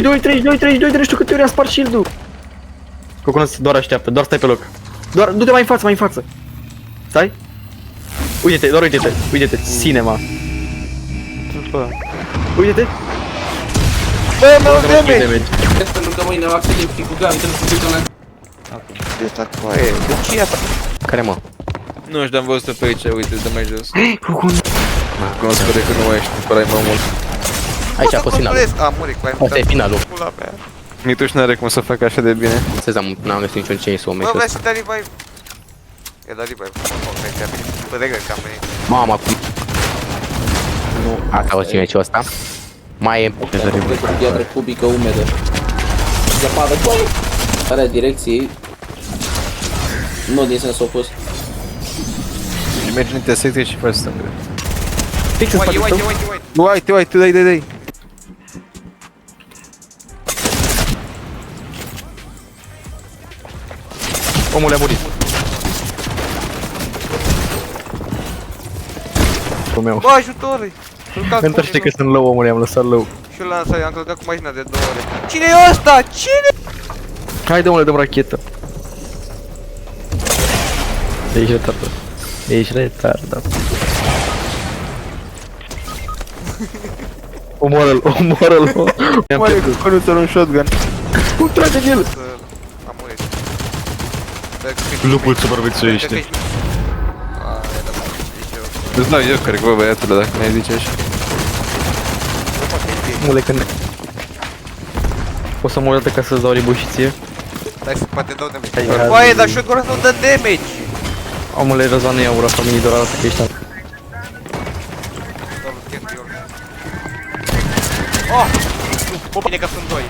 32, nu știu câte ori a spart shield-ul. Coconut doar așteaptă, doar stai pe loc. Doar, du-te mai în față. Stai? Uite-te, doar uite-te, cinema. Uite-te. Bă, mă, damage! Pentru că mâine va fi cu gami, trebuie să fiu canal. Ce asta coaie? De ce e asta? Care mă? Nu știu, am văzut-o pe aici, uite, de mai jos. Coconut. Cunosc pe că nu mai ești, pe mai mult. Aici a fost finalul. A murit cu aia. Asta e finalul. Pula mea. Mituș n-are cum să facă așa de bine. N-am găsit niciun chainsaw, Bă, vrea să dea revive. E da revive. Ok, te-a venit. Bă, de că am venit. Mama cum... Nu, asta o ține meciul ăsta. Mai e... Piatră cubică umedă. Zăpadă, coi! Care direcții? Nu din sens opus. Și mergi în intersecție și faci stângă. Fix în spate tău. Uite, dai. Omul a murit. Bă, ajutor! Pentru știi că sunt low, omule, am lăsat low. Și eu l-am lansat, am călcat cu mașina de 2 ore. Cine e ăsta? Cine? Haide, omule, dăm rachetă. Ești retardat. Omoară-l. Mare cu conuțul un shotgun. Cum trage în el? Am murit. Lupul supraviețuiește. Aaa, e da, zici eu. Îți dau eu, cred că bă, băiatule, dacă ne-ai zice așa. Omule, când... O să mă urată ca să-ți dau rebuș și ție. Dai să poate dau Hai, damage. hai. Băi, dar shotgun ăsta nu dă damage. Omule, Răzvan nu ia ura familiei doar arată că ești am. Oh! Bă, bine că sunt 2.